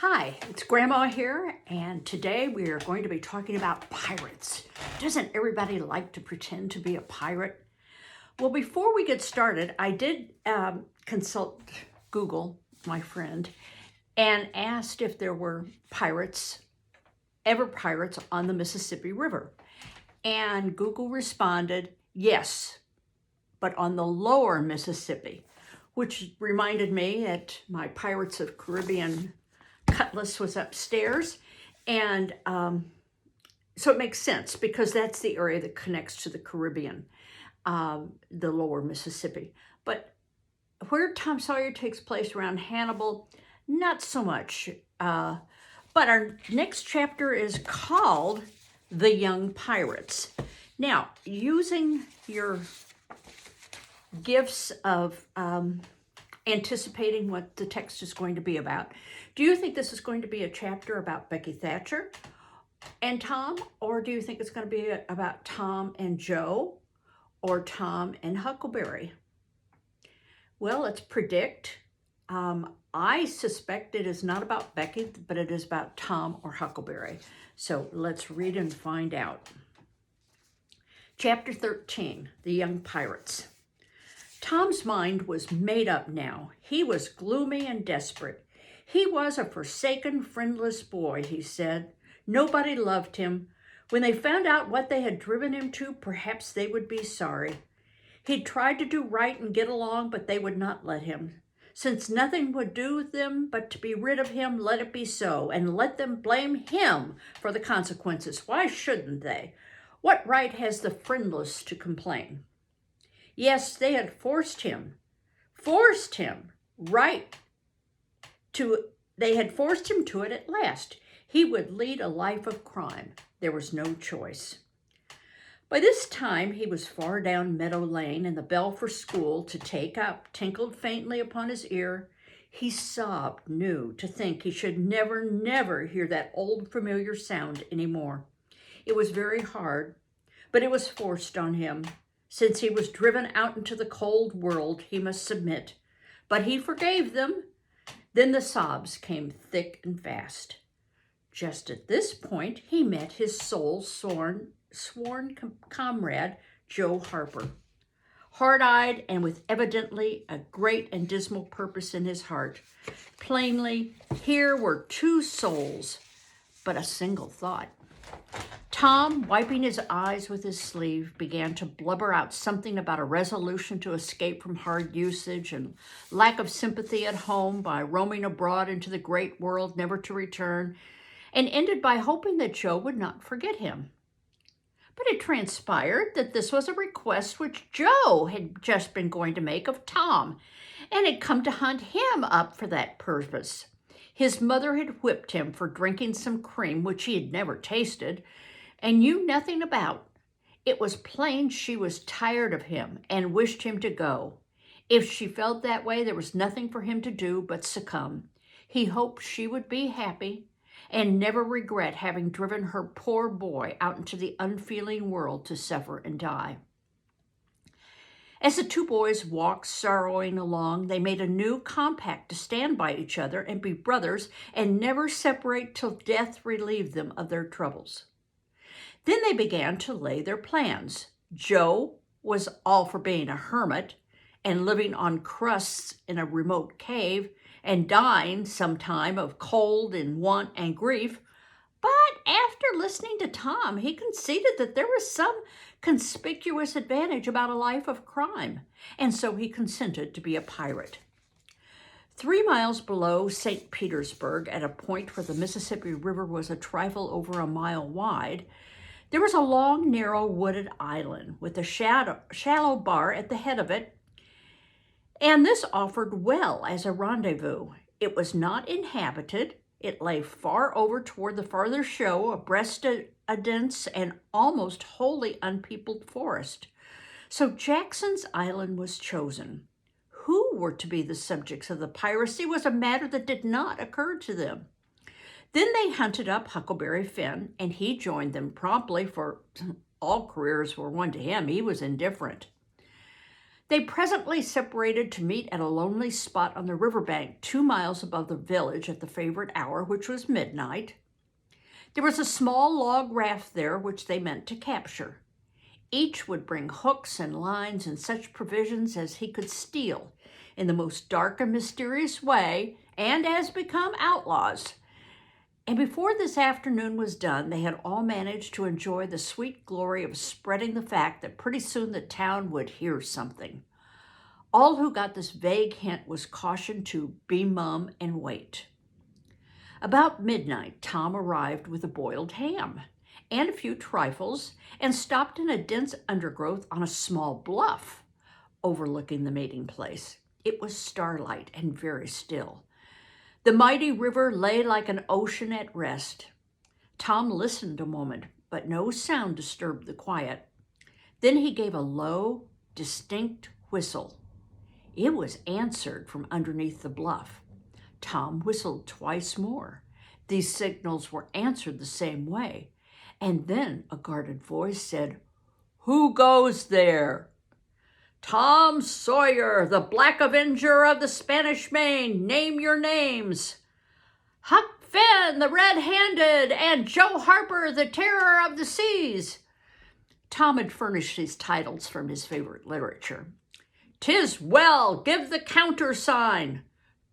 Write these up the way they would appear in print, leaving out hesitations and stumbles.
Hi, it's Grandma here, and today we are going to be talking about pirates. Doesn't everybody like to pretend to be a pirate? Well, before we get started, I did consult Google, my friend, and asked if there were ever pirates on the Mississippi River. And Google responded, yes, but on the lower Mississippi, which reminded me that my Pirates of Caribbean Cutlass was upstairs, and so it makes sense because that's the area that connects to the Caribbean, the lower Mississippi. But where Tom Sawyer takes place around Hannibal, not so much. But our next chapter is called The Young Pirates. Now, using your gifts of anticipating what the text is going to be about, do you think this is going to be a chapter about Becky Thatcher and Tom, or do you think it's going to be about Tom and Joe, or Tom and Huckleberry? Well, let's predict. I suspect it is not about Becky, but it is about Tom or Huckleberry. So let's read and find out. Chapter 13, The Young Pirates. Tom's mind was made up now. He was gloomy and desperate. He was a forsaken, friendless boy, he said. Nobody loved him. When they found out what they had driven him to, perhaps they would be sorry. He'd tried to do right and get along, but they would not let him. Since nothing would do them but to be rid of him, let it be so, and let them blame him for the consequences. Why shouldn't they? What right has the friendless to complain? Yes, they had forced him, they had forced him to it at last. He would lead a life of crime. There was no choice. By this time, he was far down Meadow Lane, and the bell for school to take up tinkled faintly upon his ear. He sobbed new to think he should never, never hear that old familiar sound anymore. It was very hard, but it was forced on him. Since he was driven out into the cold world, he must submit. But he forgave them. Then the sobs came thick and fast. Just at this point, he met his soul-sworn comrade, Joe Harper. Hard-eyed and with evidently a great and dismal purpose in his heart. Plainly, here were two souls, but a single thought. Tom, wiping his eyes with his sleeve, began to blubber out something about a resolution to escape from hard usage and lack of sympathy at home by roaming abroad into the great world never to return, and ended by hoping that Joe would not forget him. But it transpired that this was a request which Joe had just been going to make of Tom, and had come to hunt him up for that purpose. His mother had whipped him for drinking some cream which he had never tasted, and knew nothing about. It was plain she was tired of him and wished him to go. If she felt that way, there was nothing for him to do but succumb. He hoped she would be happy and never regret having driven her poor boy out into the unfeeling world to suffer and die. As the two boys walked sorrowing along, they made a new compact to stand by each other and be brothers and never separate till death relieved them of their troubles. Then they began to lay their plans. Joe was all for being a hermit and living on crusts in a remote cave and dying sometime of cold and want and grief. But after listening to Tom, he conceded that there was some conspicuous advantage about a life of crime, and so he consented to be a pirate. 3 miles below St. Petersburg, at a point where the Mississippi River was a trifle over a mile wide, there was a long, narrow, wooded island with a shallow bar at the head of it, and this offered well as a rendezvous. It was not inhabited. It lay far over toward the farther shore, abreast a dense and almost wholly unpeopled forest. So Jackson's Island was chosen. Who were to be the subjects of the piracy was a matter that did not occur to them. Then they hunted up Huckleberry Finn, and he joined them promptly, for all careers were one to him. He was indifferent. They presently separated to meet at a lonely spot on the riverbank 2 miles above the village at the favorite hour, which was midnight. There was a small log raft there which they meant to capture. Each would bring hooks and lines and such provisions as he could steal in the most dark and mysterious way, and as become outlaws. And before this afternoon was done, they had all managed to enjoy the sweet glory of spreading the fact that pretty soon the town would hear something. All who got this vague hint was cautioned to be mum and wait. About midnight, Tom arrived with a boiled ham and a few trifles and stopped in a dense undergrowth on a small bluff overlooking the mating place. It was starlight and very still. The mighty river lay like an ocean at rest. Tom listened a moment, but no sound disturbed the quiet. Then he gave a low, distinct whistle. It was answered from underneath the bluff. Tom whistled twice more. These signals were answered the same way. And then a guarded voice said, "Who goes there?" "Tom Sawyer, the Black Avenger of the Spanish Main. Name your names." "Huck Finn, the Red-Handed, and Joe Harper, the Terror of the Seas." Tom had furnished these titles from his favorite literature. "'Tis well, give the countersign."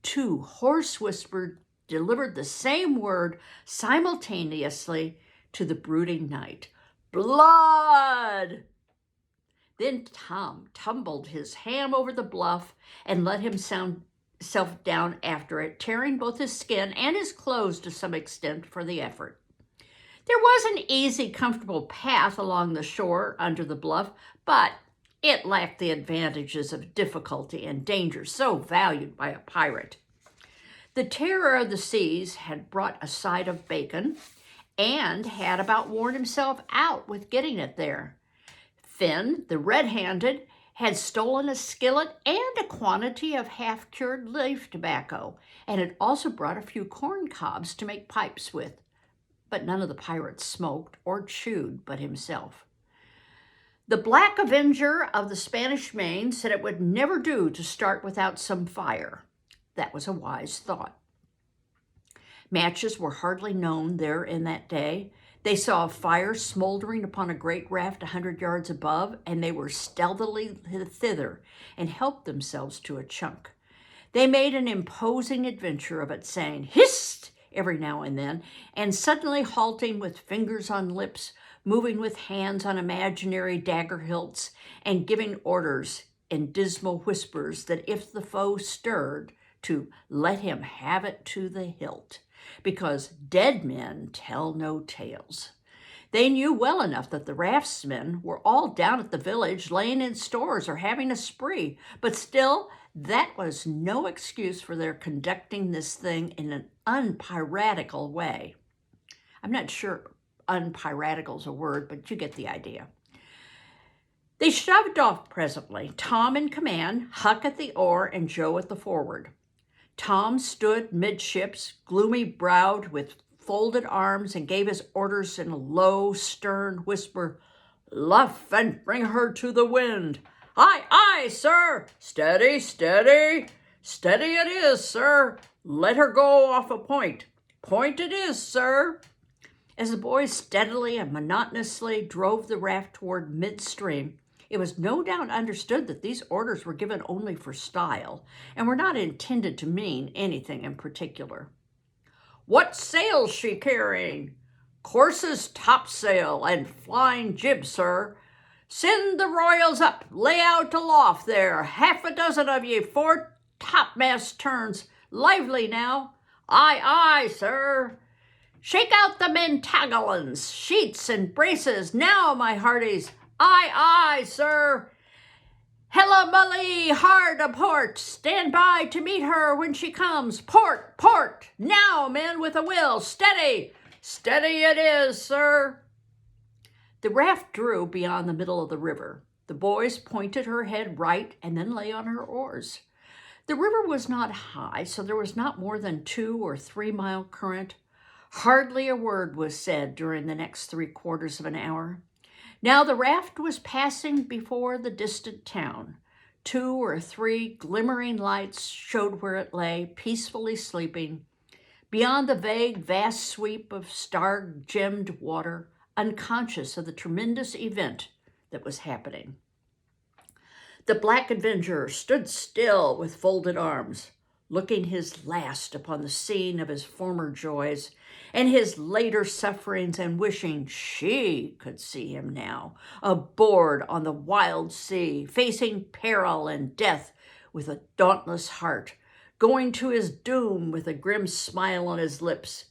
Two hoarse whispers delivered the same word simultaneously to the brooding night. "Blood!" Then Tom tumbled his ham over the bluff and let himself down after it, tearing both his skin and his clothes to some extent for the effort. There was an easy, comfortable path along the shore under the bluff, but it lacked the advantages of difficulty and danger so valued by a pirate. The Terror of the Seas had brought a side of bacon and had about worn himself out with getting it there. Finn, the Red-Handed, had stolen a skillet and a quantity of half-cured leaf tobacco, and had also brought a few corn cobs to make pipes with. But none of the pirates smoked or chewed but himself. The Black Avenger of the Spanish Main said it would never do to start without some fire. That was a wise thought. Matches were hardly known there in that day. They saw a fire smoldering upon a great raft 100 yards above, and they were stealthily thither and helped themselves to a chunk. They made an imposing adventure of it, saying "hist" every now and then, and suddenly halting with fingers on lips, moving with hands on imaginary dagger hilts, and giving orders in dismal whispers that if the foe stirred, to let him have it to the hilt, because dead men tell no tales. They knew well enough that the raftsmen were all down at the village laying in stores or having a spree, but still that was no excuse for their conducting this thing in an unpiratical way. I'm not sure unpiratical is a word, but you get the idea. They shoved off presently, Tom in command, Huck at the oar, and Joe at the forward. Tom stood midships, gloomy-browed, with folded arms, and gave his orders in a low, stern whisper. "Luff and bring her to the wind." "Aye, aye, sir." "Steady, steady." "Steady it is, sir." "Let her go off a point." "Point it is, sir." As the boys steadily and monotonously drove the raft toward midstream, it was no doubt understood that these orders were given only for style and were not intended to mean anything in particular. "What sail's she carrying?" "Course's topsail and flying jib, sir." "Send the royals up, lay out aloft there, 6 of ye, 4 topmast turns. Lively now." "Aye, aye, sir." "Shake out the maintagallants, sheets and braces. Now, my hearties." "Aye, aye, sir." "Hellamully, hard a port. Stand by to meet her when she comes. Port, port. Now, men, with a will. Steady." "Steady it is, sir." The raft drew beyond the middle of the river. The boys pointed her head right and then lay on her oars. The river was not high, so there was not more than 2 or 3 mile current. Hardly a word was said during the next 3/4 of an hour. Now the raft was passing before the distant town. 2 or 3 glimmering lights showed where it lay, peacefully sleeping, beyond the vague, vast sweep of star-gemmed water, unconscious of the tremendous event that was happening. The black adventurer stood still with folded arms, looking his last upon the scene of his former joys and his later sufferings, and wishing she could see him now, aboard on the wild sea, facing peril and death with a dauntless heart, going to his doom with a grim smile on his lips.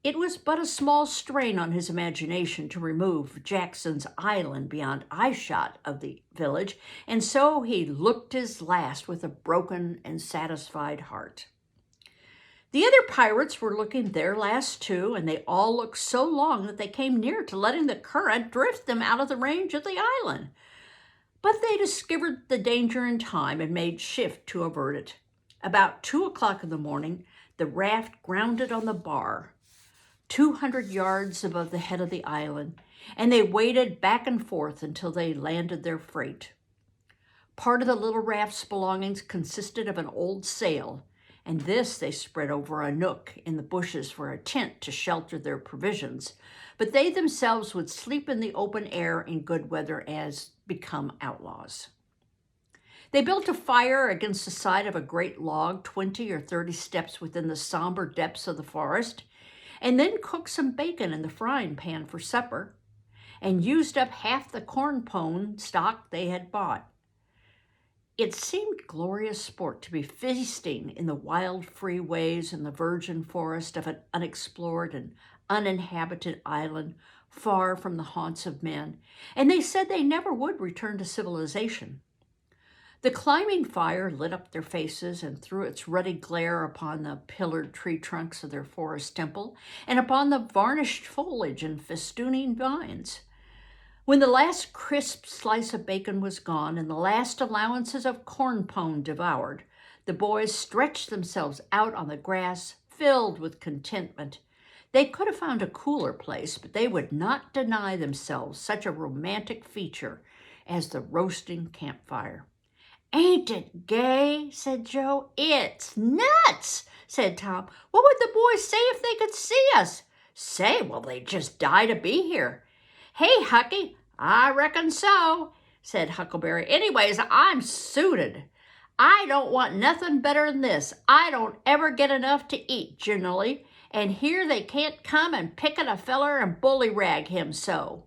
It was but a small strain on his imagination to remove Jackson's Island beyond eyeshot of the village, and so he looked his last with a broken and satisfied heart. The other pirates were looking their last too, and they all looked so long that they came near to letting the current drift them out of the range of the island. But they discovered the danger in time and made shift to avert it. About 2 o'clock in the morning, the raft grounded on the bar, 200 yards above the head of the island, and they waded back and forth until they landed their freight. Part of the little raft's belongings consisted of an old sail, and this they spread over a nook in the bushes for a tent to shelter their provisions, but they themselves would sleep in the open air in good weather as become outlaws. They built a fire against the side of a great log 20 or 30 steps within the somber depths of the forest, and then cooked some bacon in the frying pan for supper, and used up half the corn pone stock they had bought. It seemed glorious sport to be feasting in the wild, free ways in the virgin forest of an unexplored and uninhabited island far from the haunts of men, and they said they never would return to civilization. The climbing fire lit up their faces and threw its ruddy glare upon the pillared tree trunks of their forest temple and upon the varnished foliage and festooning vines. When the last crisp slice of bacon was gone and the last allowances of corn pone devoured, the boys stretched themselves out on the grass, filled with contentment. They could have found a cooler place, but they would not deny themselves such a romantic feature as the roasting campfire. "Ain't it gay?" said Joe. "It's nuts," said Tom. "What would the boys say if they could see us?" "Say, well, they'd just die to be here." "Hey, Hucky, I reckon so," said Huckleberry. "Anyways, I'm suited. I don't want nothing better than this. I don't ever get enough to eat generally, and here they can't come and pick at a feller and bullyrag him so."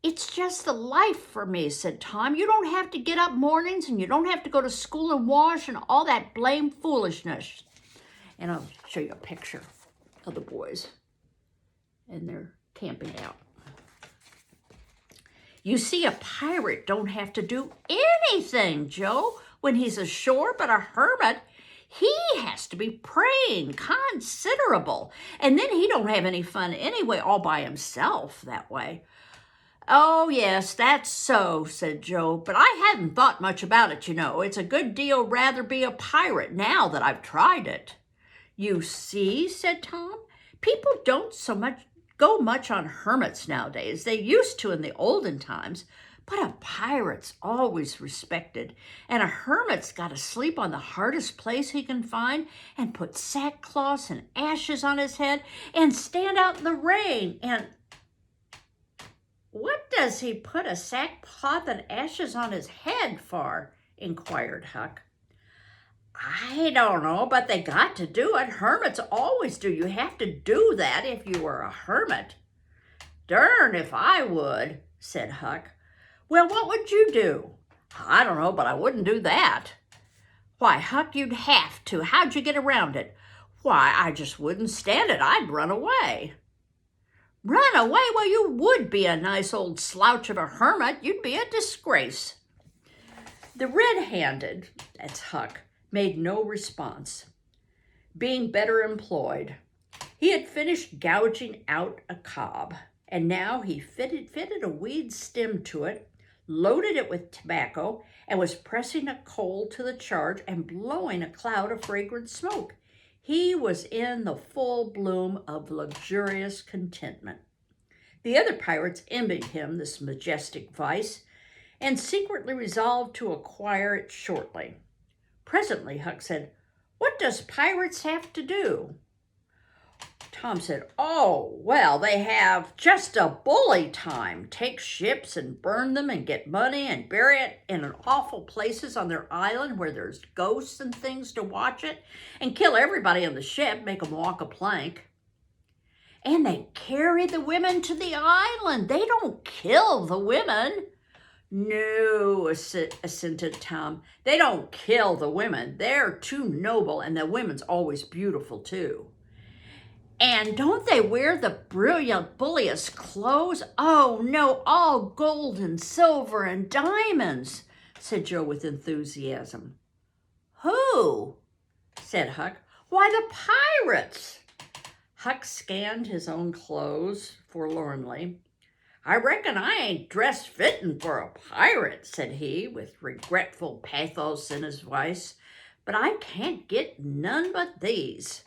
"It's just the life for me," said Tom. "You don't have to get up mornings, and you don't have to go to school and wash and all that blame foolishness." And I'll show you a picture of the boys, and they're camping out. "You see, a pirate don't have to do anything, Joe, when he's ashore, but a hermit, he has to be praying considerable, and then he don't have any fun anyway, all by himself that way." "Oh, yes, that's so," said Joe, "but I hadn't thought much about it, you know. It's a good deal rather be a pirate now that I've tried it." "You see," said Tom, "people don't go much on hermits nowadays. They used to in the olden times, but a pirate's always respected, and a hermit's got to sleep on the hardest place he can find and put sackcloth and ashes on his head and stand out in the rain and—" "What does he put a sackcloth and ashes on his head for?" inquired Huck. "I don't know, but they got to do it. Hermits always do. You have to do that if you were a hermit." "Darn if I would," said Huck. "Well, what would you do?" "I don't know, but I wouldn't do that." "Why, Huck, you'd have to. How'd you get around it?" "Why, I just wouldn't stand it. I'd run away." "Run away? Well, you would be a nice old slouch of a hermit. You'd be a disgrace." The red-handed, that's Huck, made no response. Being better employed, he had finished gouging out a cob, and now he fitted a weed stem to it, loaded it with tobacco, and was pressing a coal to the charge and blowing a cloud of fragrant smoke. He was in the full bloom of luxurious contentment. The other pirates envied him this majestic vice, and secretly resolved to acquire it shortly. Presently, Huck said, "What does pirates have to do?" Tom said, "Oh, well, they have just a bully time. Take ships and burn them and get money and bury it in awful places on their island where there's ghosts and things to watch it, and kill everybody on the ship, make them walk a plank. And they carry the women to the island. They don't kill the women." "No," assented Tom. "They don't kill the women. They're too noble, and the women's always beautiful, too." "And don't they wear the brilliant, bulliest clothes?" "Oh, no, all gold and silver and diamonds," said Joe with enthusiasm. "Who?" said Huck. "Why, the pirates." Huck scanned his own clothes forlornly. "I reckon I ain't dressed fittin' for a pirate," said he, with regretful pathos in his voice, "but I can't get none but these."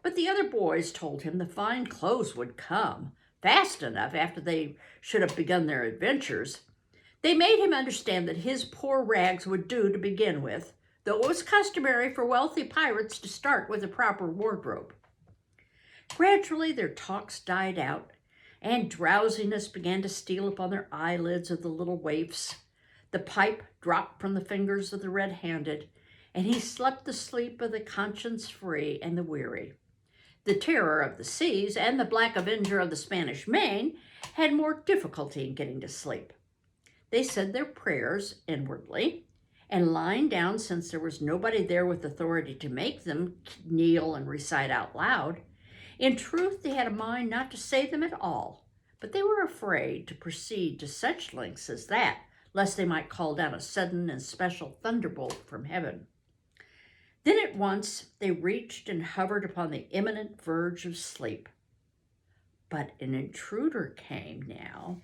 But the other boys told him the fine clothes would come fast enough after they should have begun their adventures. They made him understand that his poor rags would do to begin with, though it was customary for wealthy pirates to start with a proper wardrobe. Gradually their talks died out, and drowsiness began to steal upon their eyelids of the little waifs. The pipe dropped from the fingers of the red-handed, and he slept the sleep of the conscience-free and the weary. The terror of the seas and the black avenger of the Spanish Main had more difficulty in getting to sleep. They said their prayers inwardly, and lying down, since there was nobody there with authority to make them kneel and recite out loud, in truth, they had a mind not to say them at all, but they were afraid to proceed to such lengths as that, lest they might call down a sudden and special thunderbolt from heaven. Then at once they reached and hovered upon the imminent verge of sleep. But an intruder came now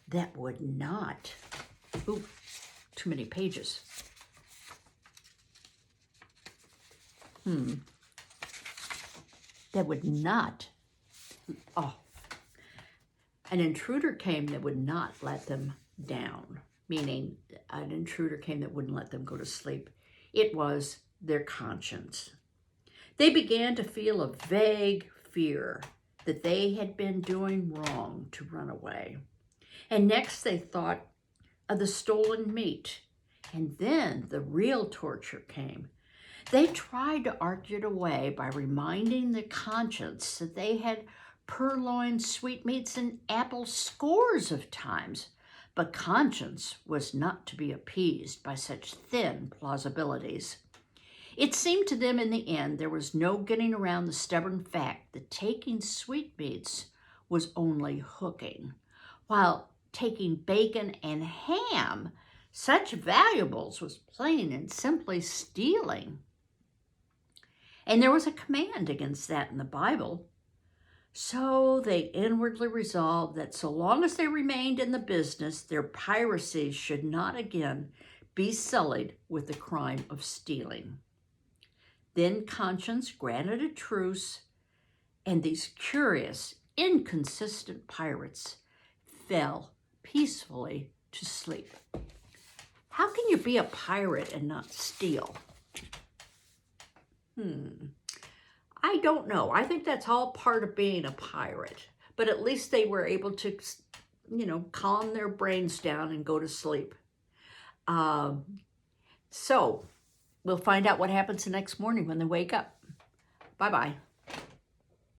that would not... Ooh, too many pages. That would not... An intruder came that would not let them down, meaning an intruder came that wouldn't let them go to sleep. It was their conscience. They began to feel a vague fear that they had been doing wrong to run away. And next they thought of the stolen meat. And then the real torture came. They tried to argue it away by reminding the conscience that they had purloined sweetmeats and apples scores of times, but conscience was not to be appeased by such thin plausibilities. It seemed to them in the end there was no getting around the stubborn fact that taking sweetmeats was only hooking, while taking bacon and ham, such valuables, was plain and simply stealing. And there was a command against that in the Bible. So they inwardly resolved that so long as they remained in the business, their piracy should not again be sullied with the crime of stealing. Then conscience granted a truce, and these curious, inconsistent pirates fell peacefully to sleep. How can you be a pirate and not steal? I don't know. I think that's all part of being a pirate. But at least they were able to, calm their brains down and go to sleep. So we'll find out what happens the next morning when they wake up. Bye-bye.